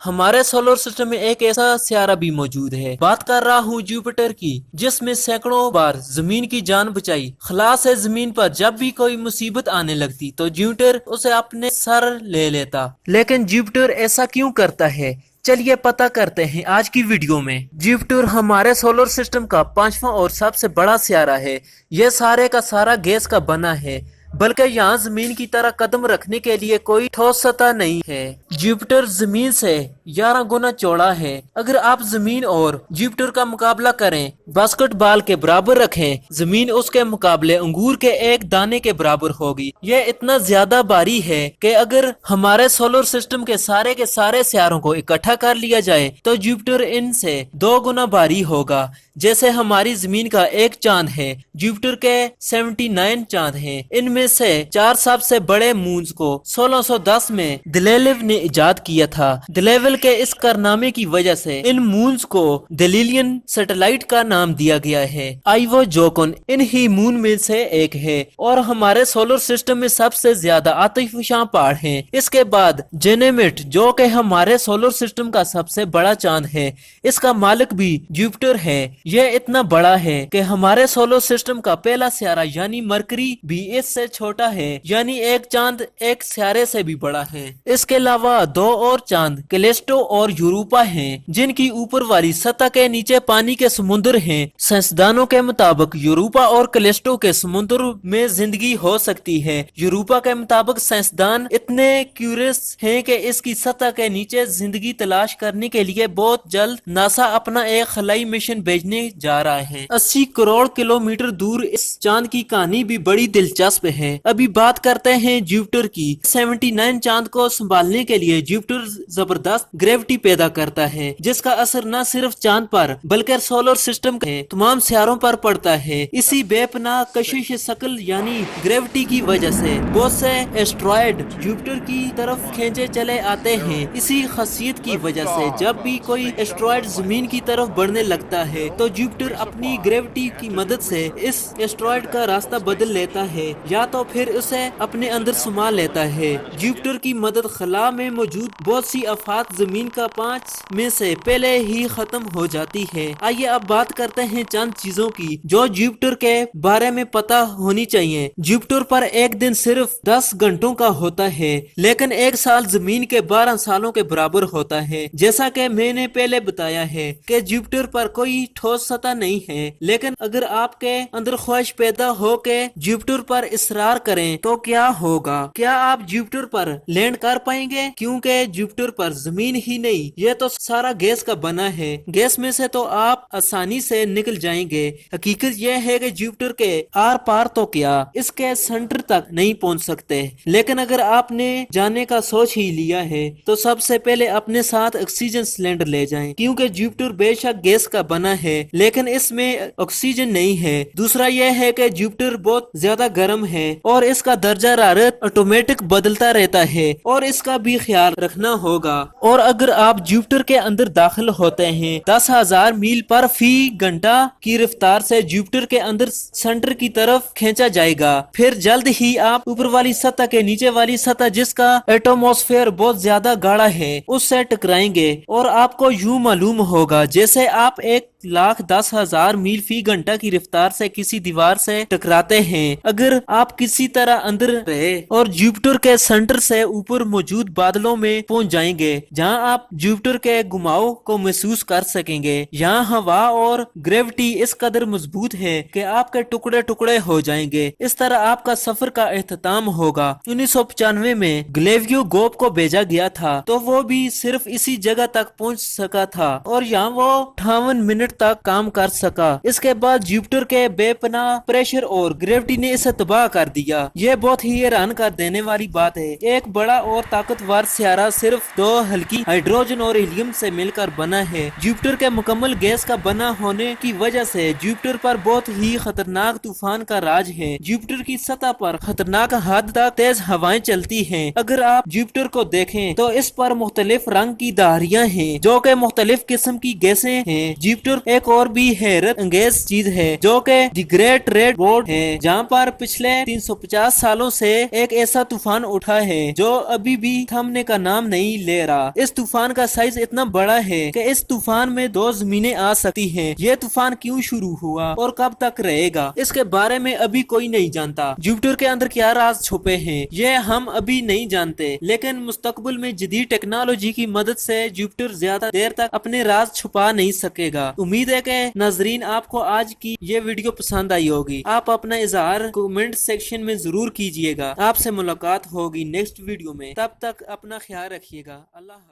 हमारे solar system में एक ऐसा सियारा भी मौजूद है। बात कर रहा हूँ जुपिटर की, जिसमें सैकड़ों बार जमीन की जान बचाई। खलास है जमीन पर जब भी कोई मुसीबत आने लगती तो जुपिटर उसे अपने सर ले लेता। लेकिन जुपिटर ऐसा क्यों करता है, चलिए पता करते हैं आज की वीडियो में। जुपिटर हमारे सोलर सिस्टम का 5वां और सबसे बड़ा सियारा है। यह सारे का सारा गैस का बना है, बल्कि यहाँ जमीन की तरह कदम रखने के लिए कोई ठोस सतह नहीं है। जुपिटर जमीन से 11 गुना चौड़ा है। अगर आप जमीन और जुपिटर का मुकाबला करें, बास्केटबॉल के बराबर रखें, जमीन उसके मुकाबले अंगूर के एक दाने के बराबर होगी। यह इतना ज्यादा भारी है कि अगर हमारे सोलर सिस्टम के सारे सियारों को इकट्ठा कर लिया जाए तो जुपिटर इनसे 2 गुना भारी होगा। जैसे हमारी जमीन का एक चांद है, जुपिटर के 79 चांद हैं। इनमें से 4 सबसे बड़े मून्स को 1610 में दलेलिव ने इजाद किया था। दलेविल के इस कारनामे की वजह से इन मून्स को दलीलियन सैटेलाइट का नाम दिया गया है। आइवो जोकन इन ही मून में से एक है और हमारे सोलर सिस्टम में सबसे ज्यादा आतिशफशां पहाड़ है। इसके बाद जेनेमिट, जो कि हमारे सोलर सिस्टम का सबसे बड़ा चांद है, इसका मालिक भी जुपिटर है। यह इतना बड़ा है कि हमारे सोलर सिस्टम का पहला सियारा यानी मरकरी भी इससे छोटा है, यानी एक चांद एक सियारे से भी बड़ा है। इसके अलावा 2 और चांद कैलिस्टो और यूरोपा हैं, जिनकी ऊपर वाली सतह के नीचे पानी के समुद्र हैं। साइंसदानों के मुताबिक यूरोपा और कैलिस्टो के समुद्र में जिंदगी हो सकती है। यूरोपा के मुताबिक साइंसदान इतने क्यूरियस हैं कि इसकी सतह के नीचे जिंदगी तलाश करने के लिए बहुत जल्द नासा अपना एक खलाई मिशन भेजने जा रहा है। 80 करोड़ किलोमीटर दूर इस चांद की कहानी भी बड़ी दिलचस्प है। अभी बात करते हैं जुपिटर की। 79 चांद को संभालने के लिए जुपिटर जबरदस्त ग्रेविटी पैदा करता है, जिसका असर न सिर्फ चांद पर बल्कि सोलर सिस्टम के तमाम सियारों पर पड़ता है। इसी बेपनाह कशिश शकल यानी ग्रेविटी की वजह से बहुत से एस्ट्रॉयड जुपिटर की तरफ खींचे चले आते हैं। इसी खासियत की वजह से जब भी कोई एस्ट्रॉयड जमीन की तरफ बढ़ने लगता है तो जुपिटर अपनी ग्रेविटी की मदद से इस एस्ट्रॉयड का रास्ता बदल लेता है या तो फिर उसे अपने अंदर समा लेता है। जुपिटर की मदद खला में मौजूद बहुत सी आफात जमीन का 5 में से पहले ही खत्म हो जाती है। आइए अब बात करते हैं चंद चीजों की जो जुपिटर के बारे में पता होनी चाहिए। जुपिटर पर एक दिन सिर्फ 10 घंटों का होता है, लेकिन एक साल जमीन के 12 सालों के बराबर होता है। जैसा कि मैंने पहले बताया है कि जुपिटर पर कोई ठोस सतह नहीं है, लेकिन अगर आपके अंदर ख्वाहिश पैदा हो के जुपिटर पर इसरार करें तो क्या होगा? क्या आप जुपिटर पर लैंड कर पाएंगे? क्योंकि जुपिटर पर जमीन ही नहीं, यह तो सारा गैस का बना है। गैस में से तो आप आसानी से निकल जाएंगे। हकीकत यह है कि जुपिटर के आर पार तो क्या, इसके सेंटर तक नहीं पहुंच सकते। लेकिन अगर आपने जाने का सोच ही लिया है तो सबसे पहले अपने साथ ऑक्सीजन सिलेंडर ले जाएं, क्योंकि जुपिटर बेशक गैस का बना है लेकिन इसमें ऑक्सीजन नहीं है। दूसरा यह है कि जुपिटर बहुत ज्यादा गर्म है और इसका दर्जा हरारत ऑटोमेटिक बदलता रहता है और इसका भी ख्याल रखना होगा। और अगर आप जुपिटर के अंदर दाखिल होते हैं 10,000 मील पर फी घंटा की रफ्तार से जुपिटर के अंदर सेंटर की तरफ खींचा जाएगा। फिर जल्द ही आप ऊपर वाली सतह के नीचे वाली सतह, जिसका एटमॉस्फेयर बहुत ज्यादा गाढ़ा है, उससे टकराएंगे और आपको यूं मालूम होगा जैसे आप 1,10,000 मील फी घंटा की रफ्तार से किसी दीवार से टकराते हैं। अगर आप किसी तरह अंदर रहे और जुपिटर के सेंटर से ऊपर मौजूद बादलों में पहुंच जाएंगे, जहां आप जुपिटर के घुमाव को महसूस कर सकेंगे। यहाँ हवा और ग्रेविटी इस कदर मजबूत है कि आपके टुकड़े टुकड़े हो जाएंगे। इस तरह आपका सफर का एहतमाम होगा। 1995 में ग्लेवियो गोप को भेजा गया था तो वो भी सिर्फ इसी जगह तक पहुंच सका था और यहाँ वो 58 मिनट तक काम कर सका। इसके बाद जुपिटर के बेपनाह प्रेशर और ग्रेविटी ने इसे तबाह कर दिया। यह बहुत ही हैरान कर देने वाली बात है। एक बड़ा और ताकतवर सियारा सिर्फ 2 हल्की हाइड्रोजन और हीलियम से मिलकर बना है। जुपिटर के मुकम्मल गैस का बना होने की वजह से जुपिटर पर बहुत ही खतरनाक तूफान का राज है। जुपिटर की सतह पर खतरनाक हद तक तेज हवाएं चलती हैं। अगर आप जुपिटर को देखें तो इस पर मुख्तलिफ रंग की धारियां हैं जो कि मुख्तलिफ किस्म की गैसें हैं। जुपिटर एक और भी हैरत अंगेज चीज है जो कि दी ग्रेट रेड बोर्ड है, जहाँ पर पिछले 350 सालों से एक ऐसा तूफान उठा है जो अभी भी थमने का नाम नहीं ले रहा। इस तूफान का साइज इतना बड़ा है कि इस तूफान में 2 जमीनें आ सकती हैं। ये तूफान क्यों शुरू हुआ और कब तक रहेगा, इसके बारे में अभी कोई नहीं जानता। जुपिटर के अंदर क्या राज छुपे हैं ये हम अभी नहीं जानते, लेकिन मुस्तकबिल में जदीद टेक्नोलॉजी की मदद से जुपिटर ज्यादा देर तक अपने राज छुपा नहीं सकेगा। उम्मीद है कि नाजरीन आपको आज की ये वीडियो पसंद आई होगी। आप अपना इजहार कमेंट सेक्शन में जरूर कीजिएगा। आपसे मुलाकात होगी नेक्स्ट वीडियो में, तब तक अपना ख्याल रखिएगा। अल्लाह।